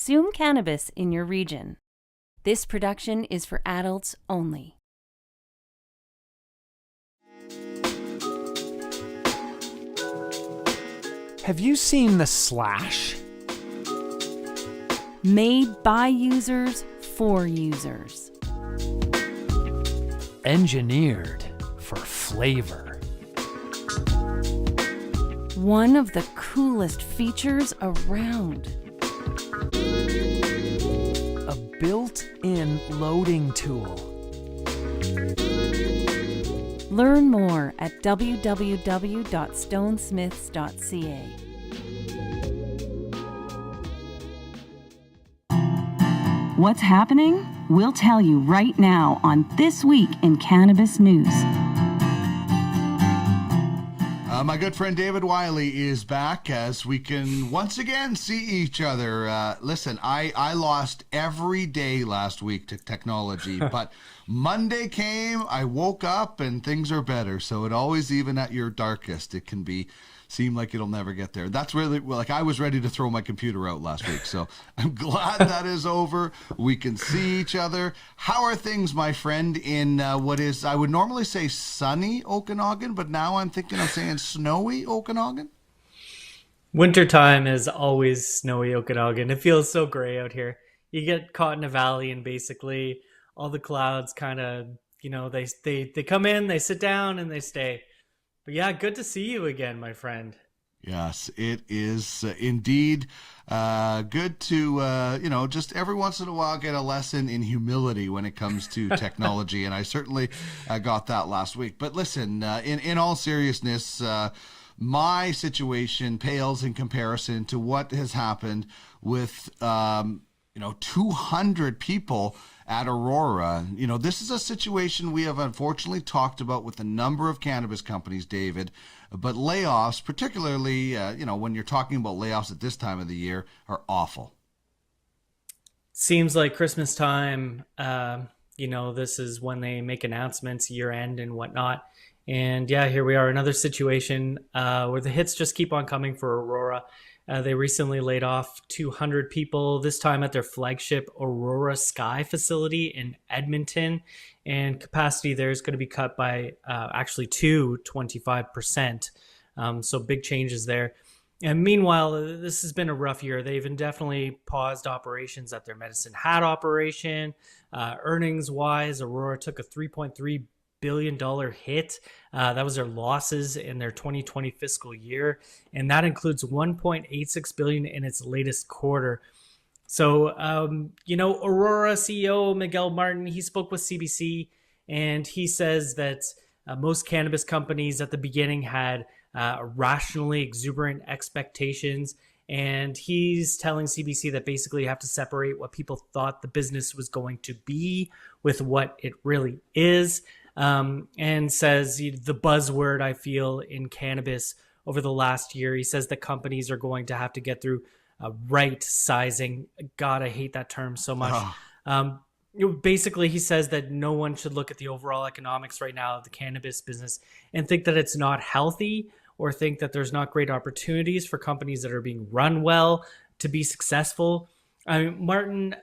Consume cannabis in your region. This production is for adults only. Have you seen the Slash? Made by users for users. Engineered for flavor. One of the coolest features around. A built-in loading tool. Learn more at www.stonesmiths.ca. What's happening? We'll tell you right now on This Week in Cannabis News. My good friend David Wylie is back as we can once again see each other. Listen, I lost every day last week to technology, but Monday came, I woke up, and things are better. So it always, even at your darkest, it can seem like it'll never get there. That's really, like, I was ready to throw my computer out last week, so I'm glad that is over. We can see each other. How are things, my friend, in what is, I would normally say sunny Okanagan, but now I'm thinking of saying snowy Okanagan? Wintertime is always snowy Okanagan. It feels so gray out here. You get caught in a valley and basically all the clouds kind of, they come in, they sit down, and they stay. But yeah, good to see you again, my friend. Yes, it is indeed good to, just every once in a while get a lesson in humility when it comes to technology. And I certainly got that last week. But listen, in all seriousness, my situation pales in comparison to what has happened with, 200 people at Aurora. This is a situation we have unfortunately talked about with a number of cannabis companies, David, but layoffs, particularly, when you're talking about layoffs at this time of the year, are awful. Seems like Christmas time, this is when they make announcements, year end and whatnot. And yeah, here we are, another situation where the hits just keep on coming for Aurora. They recently laid off 200 people, this time at their flagship Aurora Sky facility in Edmonton. And capacity there is going to be cut by actually 25%. So big changes there. And meanwhile, this has been a rough year. They've indefinitely paused operations at their Medicine Hat operation. Earnings-wise, Aurora took a $3.3 billion hit. That was their losses in their 2020 fiscal year, and that includes $1.86 billion in its latest quarter. So, Aurora CEO Miguel Martin, he spoke with CBC, and he says that most cannabis companies at the beginning had rationally exuberant expectations, and he's telling CBC that basically you have to separate what people thought the business was going to be with what it really is. And says the buzzword I feel in cannabis over the last year, he says that companies are going to have to get through right sizing. God, I hate that term so much. Basically, he says that no one should look at the overall economics right now of the cannabis business and think that it's not healthy or think that there's not great opportunities for companies that are being run well to be successful. Martin,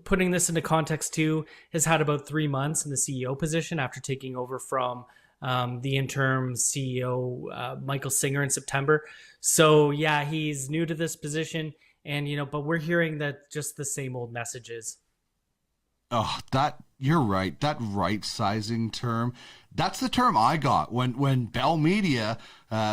putting this into context too, has had about 3 months in the CEO position after taking over from the interim CEO, Michael Singer, in September. So yeah, he's new to this position, and but we're hearing that just the same old messages. Oh, you're right. That right sizing term, that's the term I got when Bell Media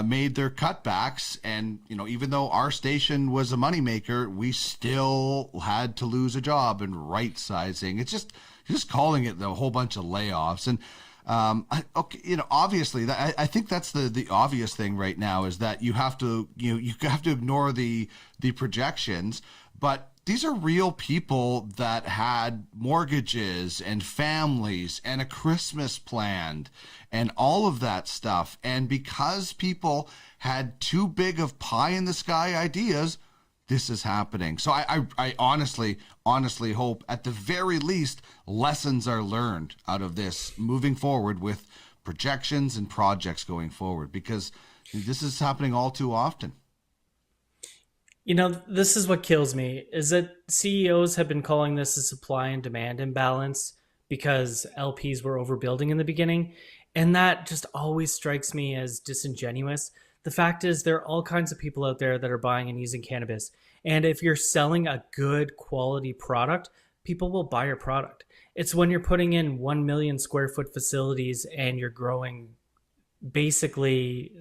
made their cutbacks. And, even though our station was a moneymaker, we still had to lose a job. And right sizing, it's just calling it a whole bunch of layoffs. And, obviously I think that's the obvious thing right now is that you have to ignore the projections, but these are real people that had mortgages and families and a Christmas planned and all of that stuff. And because people had too big of pie in the sky ideas, this is happening. So I honestly hope at the very least lessons are learned out of this moving forward with projections and projects going forward, because this is happening all too often. This is what kills me is that CEOs have been calling this a supply and demand imbalance because LPs were overbuilding in the beginning. And that just always strikes me as disingenuous. The fact is, there are all kinds of people out there that are buying and using cannabis. And if you're selling a good quality product, people will buy your product. It's when you're putting in 1 million square foot facilities and you're growing basically,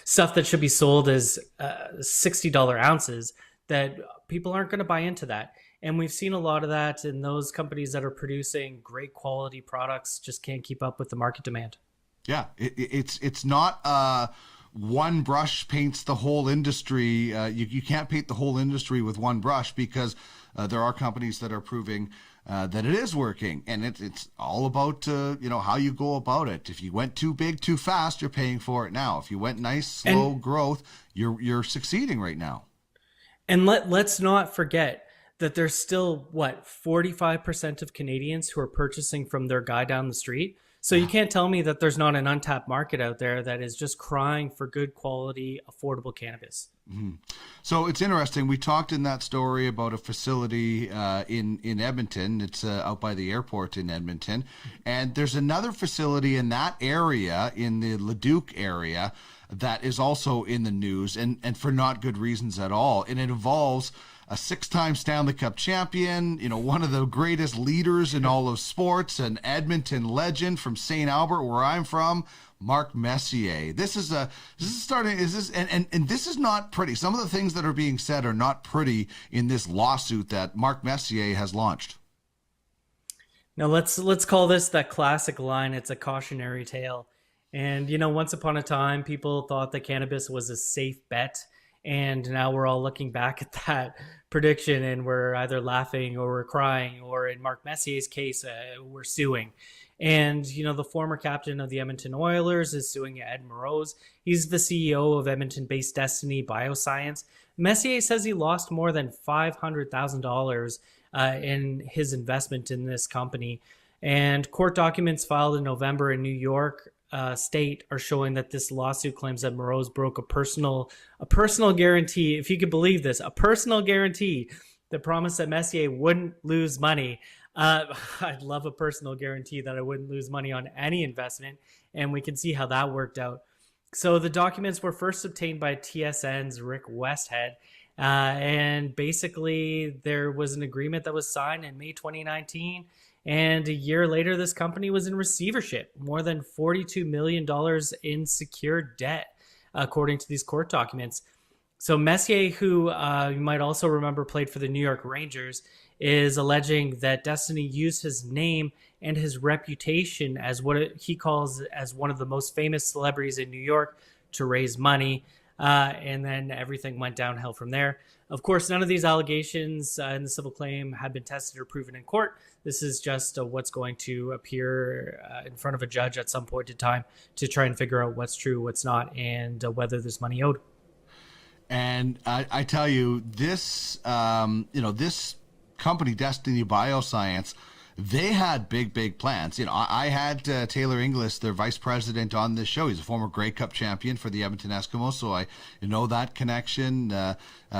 stuff that should be sold as $60 ounces that people aren't going to buy into that. And we've seen a lot of that, and those companies that are producing great quality products just can't keep up with the market demand. Yeah, it's not one brush paints the whole industry. You can't paint the whole industry with one brush because there are companies that are proving that it is working, and it's all about how you go about it. If you went too big too fast, you're paying for it now. If you went nice slow growth, you're succeeding right now. And let's not forget that there's still 45% of Canadians who are purchasing from their guy down the street. So you can't tell me that there's not an untapped market out there that is just crying for good quality, affordable cannabis. Mm-hmm. So it's interesting. We talked in that story about a facility in Edmonton. It's out by the airport in Edmonton. And there's another facility in that area, in the Leduc area, that is also in the news, and for not good reasons at all. And it involves a 6-time Stanley Cup champion, one of the greatest leaders in all of sports, an Edmonton legend from St. Albert, where I'm from, Mark Messier. This is not pretty. Some of the things that are being said are not pretty in this lawsuit that Mark Messier has launched. Now let's call this that classic line. It's a cautionary tale. And once upon a time, people thought that cannabis was a safe bet. And now we're all looking back at that prediction and we're either laughing or we're crying, or in Mark Messier's case, we're suing. And, the former captain of the Edmonton Oilers is suing Ed Moroz. He's the CEO of Edmonton-based Destiny Bioscience. Messier says he lost more than $500,000 in his investment in this company. And court documents filed in November in New York State are showing that this lawsuit claims that Moroz broke a personal guarantee, if you could believe this, a personal guarantee that promised that Messier wouldn't lose money. I'd love a personal guarantee that I wouldn't lose money on any investment, and we can see how that worked out. So the documents were first obtained by TSN's Rick Westhead, and basically there was an agreement that was signed in May 2019. And a year later, this company was in receivership, more than $42 million in secured debt, according to these court documents. So Messier, who you might also remember played for the New York Rangers, is alleging that Destiny used his name and his reputation as what he calls as one of the most famous celebrities in New York to raise money. And then everything went downhill from there. Of course, none of these allegations in the civil claim have been tested or proven in court. This is just what's going to appear in front of a judge at some point in time to try and figure out what's true, what's not, and whether there's money owed. And I tell you, this company, Destiny Bioscience, they had big plans. I had Taylor Inglis, their vice president, on this show. He's a former Grey Cup champion for the Edmonton Eskimos, so I know that connection.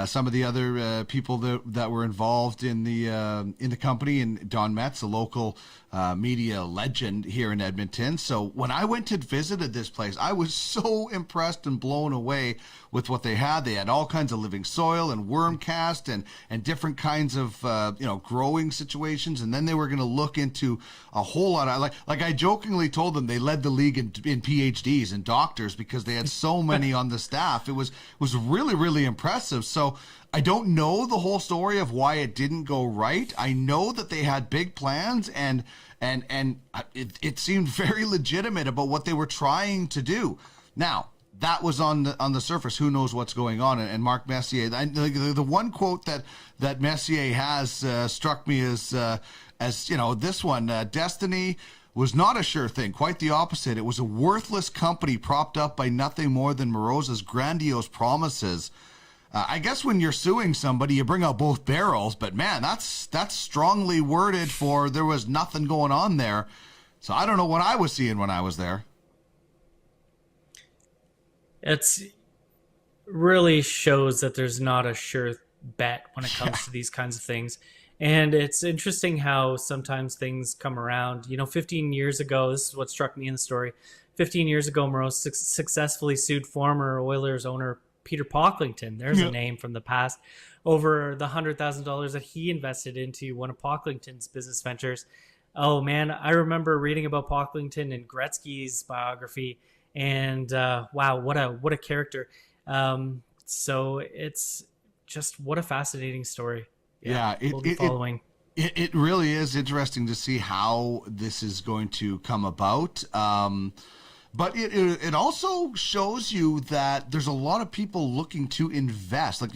Some of the other people that were involved in the company, and Don Metz, a local media legend here in Edmonton. So when I went to visit this place, I was so impressed and blown away with what they had. They had all kinds of living soil and worm cast and different kinds of growing situations, and then they were going to look into a whole lot of like I jokingly told them they led the league in PhDs and doctors because they had so many on the staff. It was really impressive. So I don't know the whole story of why it didn't go right. I know that they had big plans and it seemed very legitimate about what they were trying to do. Now, that was on the surface. Who knows what's going on? And Mark Messier, the one quote that Messier has struck me as this one, Destiny was not a sure thing. Quite the opposite. It was a worthless company propped up by nothing more than Moroz's grandiose promises. I guess when you're suing somebody, you bring out both barrels, but man, that's strongly worded for there was nothing going on there. So I don't know what I was seeing when I was there. really shows that there's not a sure bet when it comes to these kinds of things. And it's interesting how sometimes things come around. 15 years ago, this is what struck me in the story. 15 years ago, Moreau successfully sued former Oilers owner Peter Pocklington. There's a name from the past, over the $100,000 that he invested into one of Pocklington's business ventures. Oh man, I remember reading about Pocklington in Gretzky's biography, and wow, what a character. So it's just what a fascinating story. We'll be following. It really is interesting to see how this is going to come about. But it also shows you that there's a lot of people looking to invest. Like,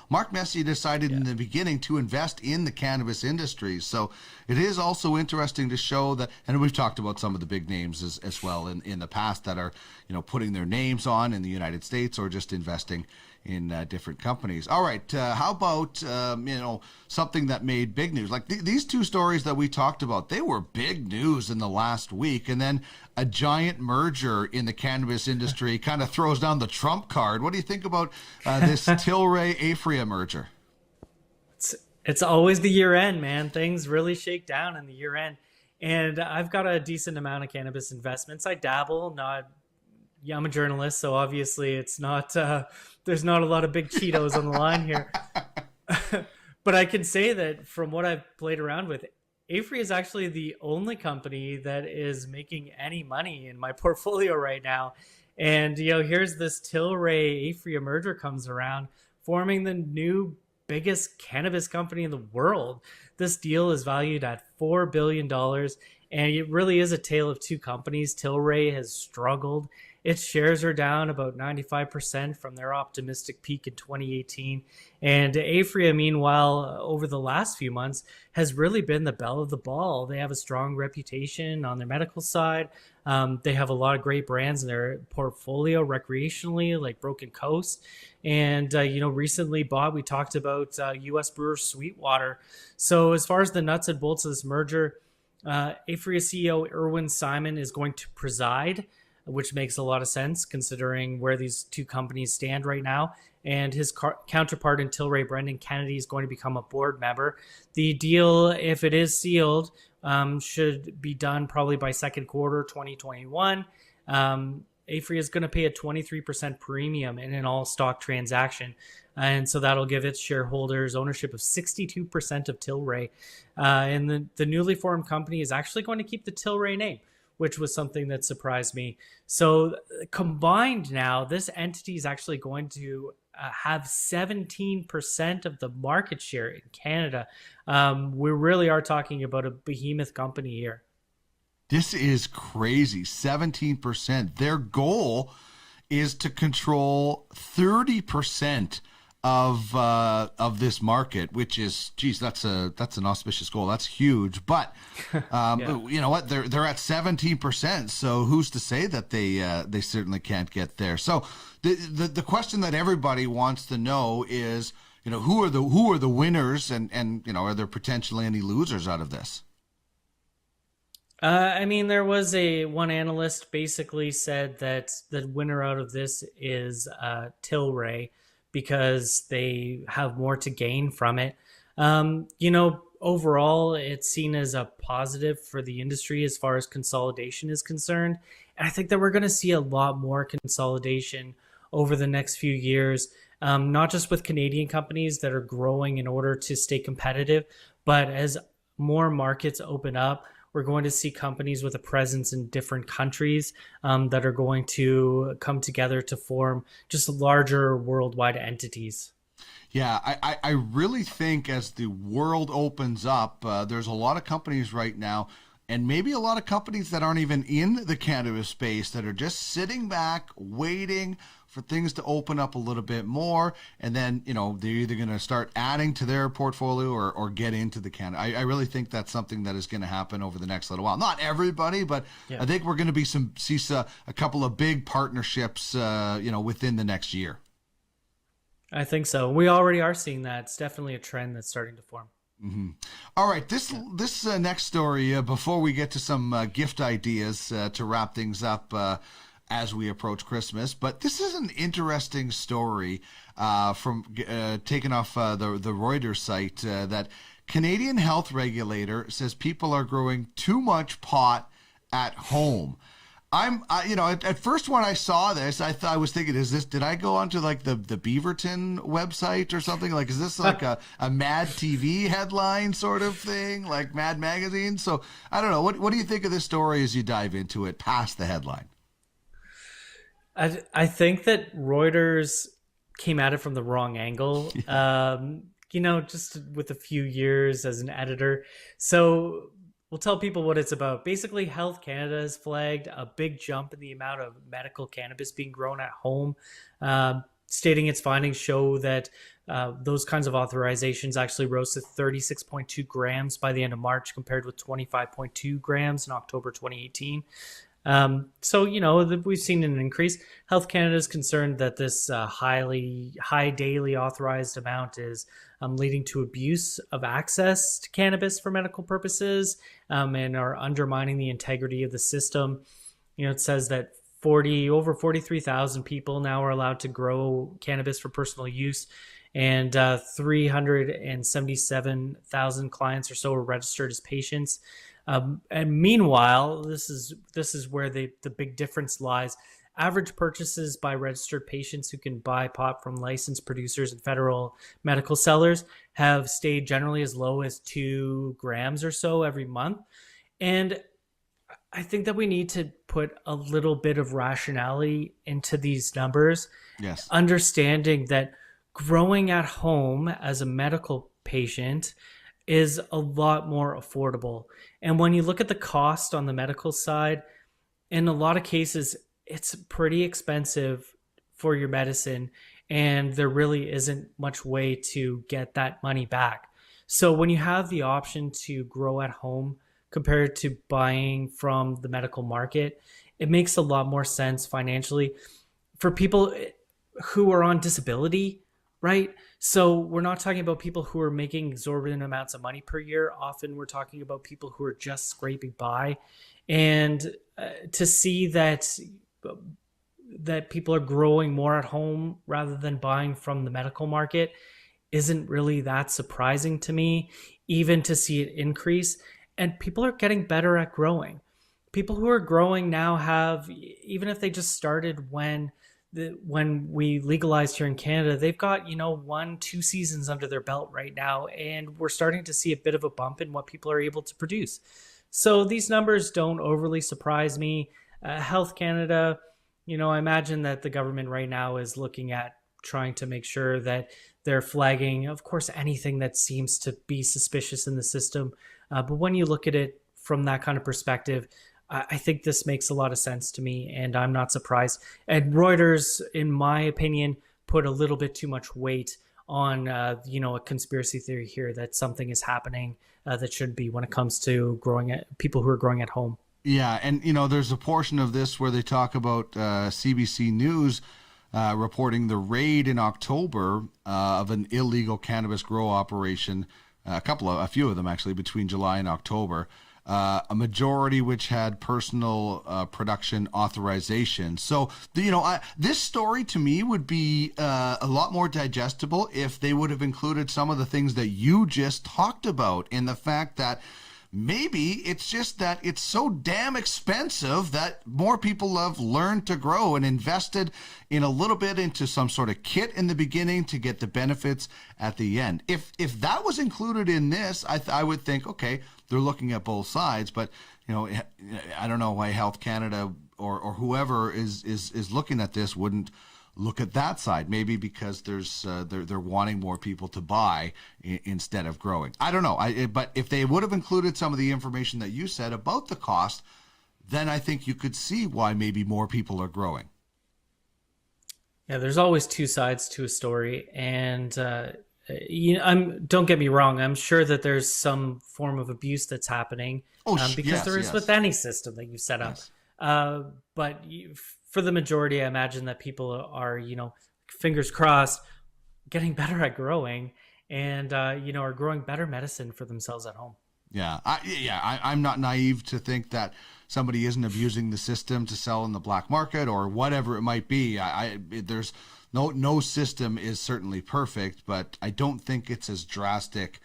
Mark Messier decided in the beginning to invest in the cannabis industry. So it is also interesting to show that, and we've talked about some of the big names as well in the past that are, putting their names on in the United States or just investing in different companies. All right, how about something that made big news? Like these two stories that we talked about, they were big news in the last week, and then a giant merger in the cannabis industry kind of throws down the trump card. What do you think about this Tilray Aphria merger? It's always the year end, man. Things really shake down in the year end, and I've got a decent amount of cannabis investments. I dabble, I'm a journalist, so obviously it's not. There's not a lot of big Cheetos on the line here. But I can say that from what I've played around with, Aphria is actually the only company that is making any money in my portfolio right now. And here's this Tilray Aphria merger comes around, forming the new biggest cannabis company in the world. This deal is valued at $4 billion, and it really is a tale of two companies. Tilray has struggled. Its shares are down about 95% from their optimistic peak in 2018. And Aphria, meanwhile, over the last few months, has really been the belle of the ball. They have a strong reputation on their medical side. They have a lot of great brands in their portfolio recreationally, like Broken Coast. And, recently, Bob, we talked about U.S. brewer Sweetwater. So as far as the nuts and bolts of this merger, Aphria CEO Irwin Simon is going to preside, which makes a lot of sense considering where these two companies stand right now. And his counterpart in Tilray, Brendan Kennedy, is going to become a board member. The deal, if it is sealed, should be done probably by second quarter 2021. Aphria is going to pay a 23% premium in an all-stock transaction. And so that'll give its shareholders ownership of 62% of Tilray. And the newly formed company is actually going to keep the Tilray name, which was something that surprised me. So combined now, this entity is actually going to have 17% of the market share in Canada. We really are talking about a behemoth company here. This is crazy. 17%. Their goal is to control 30% of this market, which is, geez, that's an auspicious goal. That's huge. But you know what? They're at 17%. So who's to say that they certainly can't get there? So the question that everybody wants to know is, who are the winners, and are there potentially any losers out of this? There was one analyst basically said that the winner out of this is Tilray, because they have more to gain from it. Overall, it's seen as a positive for the industry as far as consolidation is concerned. And I think that we're going to see a lot more consolidation over the next few years, not just with Canadian companies that are growing in order to stay competitive, but as more markets open up, we're going to see companies with a presence in different countries that are going to come together to form just larger worldwide entities. Yeah, I really think as the world opens up, there's a lot of companies right now, and maybe a lot of companies that aren't even in the cannabis space, that are just sitting back, waiting for things to open up a little bit more, and then they're either going to start adding to their portfolio or get into the cannabis. I really think that's something that is going to happen over the next little while. Not everybody, but yeah. I think we're going to see a couple of big partnerships, within the next year. I think so. We already are seeing that. It's definitely a trend that's starting to form. Mm-hmm. All right, this next story, before we get to some gift ideas to wrap things up. as we approach Christmas. But this is an interesting story from taken off the Reuters site that Canadian health regulator says people are growing too much pot at home. At first when I saw this, I was thinking, did I go onto like the Beaverton website or something? Like, is this like a Mad TV headline sort of thing, like Mad Magazine? So I don't know. What do you think of this story as you dive into it past the headline? I think that Reuters came at it from the wrong angle. Just with a few years as an editor. So we'll tell people what it's about. Basically, Health Canada has flagged a big jump in the amount of medical cannabis being grown at home, stating its findings show that those kinds of authorizations actually rose to 36.2 grams by the end of March compared with 25.2 grams in October 2018. We've seen an increase. Health Canada is concerned that this high daily authorized amount is leading to abuse of access to cannabis for medical purposes and are undermining the integrity of the system. It says that over 43,000 people now are allowed to grow cannabis for personal use, and 377,000 clients or so are registered as patients. And meanwhile, this is where the big difference lies. Average purchases by registered patients who can buy pot from licensed producers and federal medical sellers have stayed generally as low as 2 grams or so every month. And I think that we need to put a little bit of rationality into these numbers. Yes. Understanding that growing at home as a medical patient is a lot more affordable. And when you look at the cost on the medical side, in a lot of cases, it's pretty expensive for your medicine, and there really isn't much way to get that money back. So when you have the option to grow at home compared to buying from the medical market, it makes a lot more sense financially for people who are on disability, right? So we're not talking about people who are making exorbitant amounts of money per year. Often we're talking about people who are just scraping by. And to see that people are growing more at home rather than buying from the medical market isn't really that surprising to me, even to see it increase. And people are getting better at growing. People who are growing now have, even if they just started when we legalized here in Canada, they've got 1-2 seasons under their belt right now, and we're starting to see a bit of a bump in what people are able to produce. So these numbers don't overly surprise me. Health Canada, I imagine that the government right now is looking at trying to make sure that they're flagging, of course, anything that seems to be suspicious in the system. But when you look at it from that kind of perspective, I think this makes a lot of sense to me, and I'm not surprised. And Reuters, in my opinion, put a little bit too much weight on, a conspiracy theory here that something is happening that shouldn't be when it comes to people who are growing at home. Yeah, and there's a portion of this where they talk about CBC News reporting the raid in October of an illegal cannabis grow operation, a few of them actually, between July and October. A majority which had personal production authorization. So, this story to me would be a lot more digestible if they would have included some of the things that you just talked about, in the fact that maybe it's just that it's so damn expensive that more people have learned to grow and invested in a little bit into some sort of kit in the beginning to get the benefits at the end. If that was included in this, I would think, okay, they're looking at both sides. But I don't know why Health Canada or whoever is looking at this wouldn't look at that side. Maybe because they're wanting more people to buy instead of growing. I don't know. But if they would have included some of the information that you said about the cost, then I think you could see why maybe more people are growing. Yeah, there's always two sides to a story, and don't get me wrong. I'm sure that there's some form of abuse that's happening, because there is with any system that you set up. Yes. But for the majority, I imagine that people are, fingers crossed, getting better at growing, and are growing better medicine for themselves at home. Yeah, I'm not naive to think that somebody isn't abusing the system to sell in the black market or whatever it might be. There's no system is certainly perfect, but I don't think it's as drastic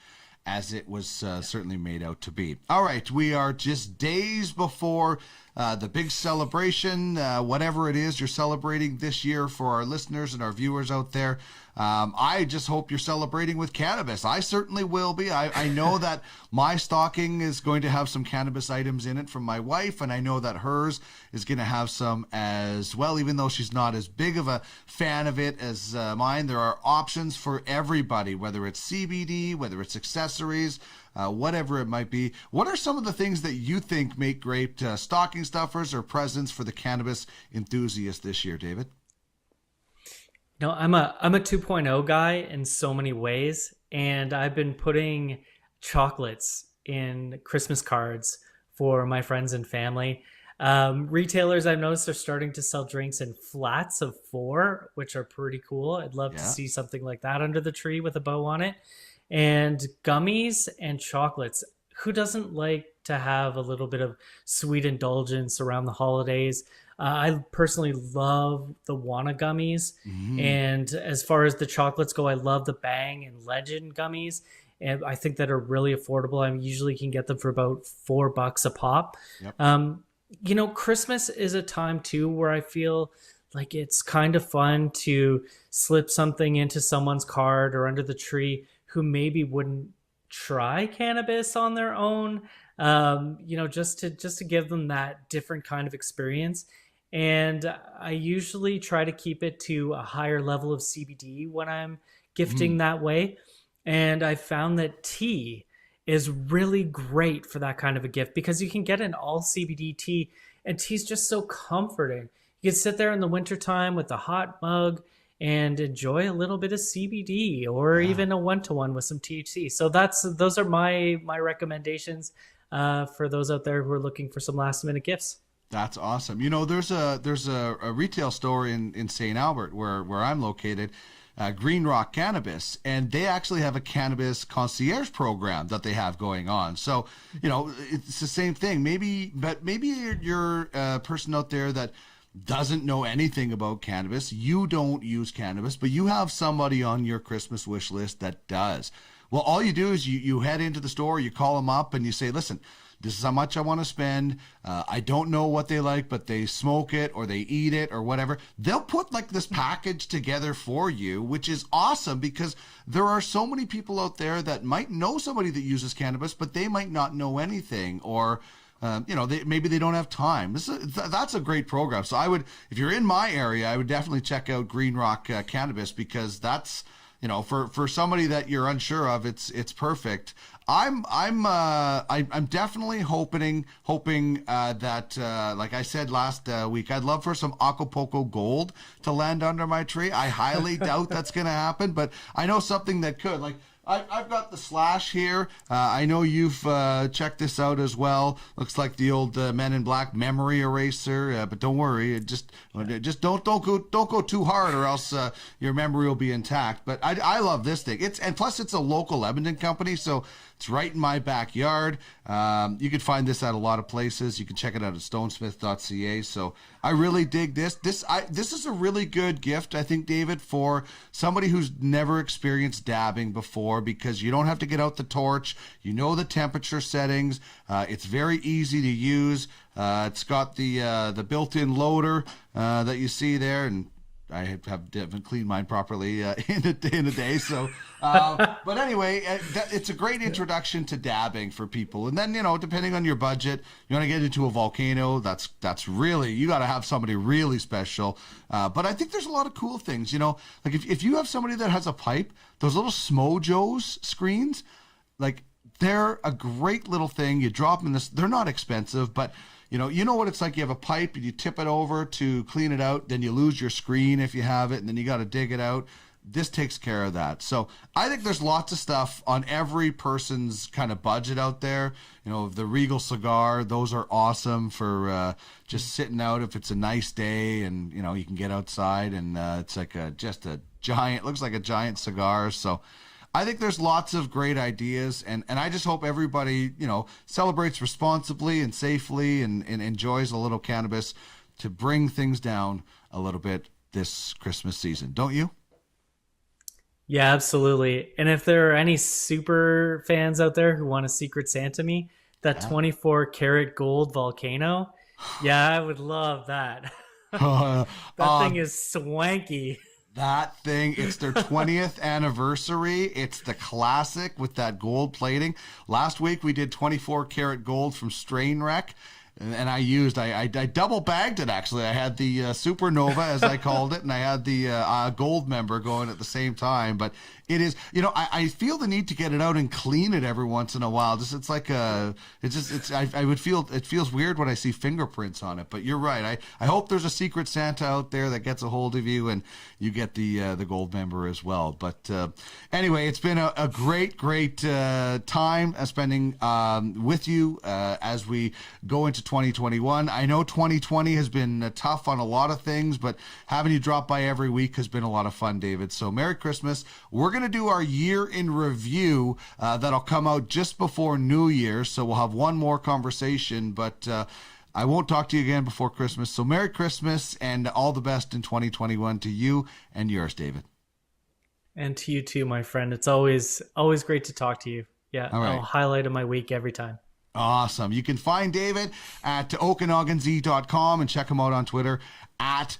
as it was certainly made out to be. All right, we are just days before the big celebration, whatever it is you're celebrating this year for our listeners and our viewers out there. I just hope you're celebrating with cannabis. I certainly will be. I know that my stocking is going to have some cannabis items in it from my wife, and I know that hers is going to have some as well, even though she's not as big of a fan of it as mine. There are options for everybody, whether it's CBD, whether it's accessories, whatever it might be. What are some of the things that you think make great stocking stuffers or presents for the cannabis enthusiast this year, David? No, I'm a 2.0 guy in so many ways, and I've been putting chocolates in Christmas cards for my friends and family. Retailers I've noticed are starting to sell drinks in flats of 4, which are pretty cool. I'd love to see something like that under the tree with a bow on it. And gummies and chocolates. Who doesn't like to have a little bit of sweet indulgence around the holidays? I personally love the Wana gummies. And as far as the chocolates go, I love the Bang and Legend gummies. And I think that are really affordable. I usually can get them for about $4 a pop. Yep. Christmas is a time too where I feel like it's kind of fun to slip something into someone's card or under the tree who maybe wouldn't try cannabis on their own, just to give them that different kind of experience. And I usually try to keep it to a higher level of CBD when I'm gifting that way. And I found that tea is really great for that kind of a gift because you can get an all CBD tea, and tea's just so comforting. You can sit there in the wintertime with a hot mug and enjoy a little bit of CBD or even a 1-to-1 with some THC. So those are my recommendations for those out there who are looking for some last minute gifts. That's awesome. There's a retail store in St. Albert where I'm located, Green Rock Cannabis, and they actually have a cannabis concierge program that they have going on. So, it's the same thing. Maybe you're a person out there that doesn't know anything about cannabis. You don't use cannabis, but you have somebody on your Christmas wish list that does. Well, all you do is you head into the store, you call them up, and you say, listen, this is how much I want to spend. I don't know what they like, but they smoke it or they eat it or whatever. They'll put like this package together for you, which is awesome because there are so many people out there that might know somebody that uses cannabis, but they might not know anything, or maybe they don't have time. That's a great program. So if you're in my area, I would definitely check out Green Rock Cannabis because that's, for somebody that you're unsure of, it's perfect. I'm definitely hoping that like I said last week, I'd love for some Acapulco Gold to land under my tree. I highly doubt that's going to happen, but I know something that could. Like I've got the Slash here. I know you've checked this out as well. Looks like the old Men in Black memory eraser, but don't worry. Just don't go too hard, or else your memory will be intact. But I love this thing. And plus it's a local Edmonton company, so it's right in my backyard. You can find this at a lot of places. You can check it out at stonesmith.ca. So I really dig this. This is a really good gift, I think, David, for somebody who's never experienced dabbing before, because you don't have to get out the torch. You know the temperature settings. It's very easy to use. It's got the built-in loader that you see there, and I haven't cleaned mine properly in a day. So, but anyway, it's a great introduction to dabbing for people. And then, depending on your budget, you want to get into a volcano. That's really, you got to have somebody really special. But I think there's a lot of cool things, like if you have somebody that has a pipe, those little Smojos screens, like they're a great little thing. You drop them in this, they're not expensive, but you know what it's like. You have a pipe and you tip it over to clean it out. Then you lose your screen if you have it, and then you got to dig it out. This takes care of that. So I think there's lots of stuff on every person's kind of budget out there. The Regal cigar, those are awesome for just sitting out if it's a nice day, and you can get outside, and it's like just a giant, looks like a giant cigar. So I think there's lots of great ideas, and I just hope everybody, celebrates responsibly and safely and enjoys a little cannabis to bring things down a little bit this Christmas season. Don't you? Yeah, absolutely. And if there are any super fans out there who want a Secret Santa me, that 24 karat gold volcano, yeah, I would love that. That thing is swanky. That thing, it's their 20th anniversary. It's the classic with that gold plating. Last week we did 24 karat gold from Strain Wreck. And I double bagged it, actually. I had the Supernova, as I called it, and I had the Gold member going at the same time. But it is, I feel the need to get it out and clean it every once in a while. It feels weird when I see fingerprints on it. But you're right. I hope there's a Secret Santa out there that gets a hold of you and you get the Gold member as well. But anyway, it's been a great time spending with you as we go into 2021. I know 2020 has been tough on a lot of things, but having you drop by every week has been a lot of fun, David. So Merry Christmas. We're going to do our year in review that'll come out just before New Year's. So we'll have one more conversation, but I won't talk to you again before Christmas. So Merry Christmas and all the best in 2021 to you and yours, David. And to you too, my friend. It's always great to talk to you. Yeah, all right. I'll highlight of my week every time. Awesome. You can find David at okanaganz.com and check him out on Twitter at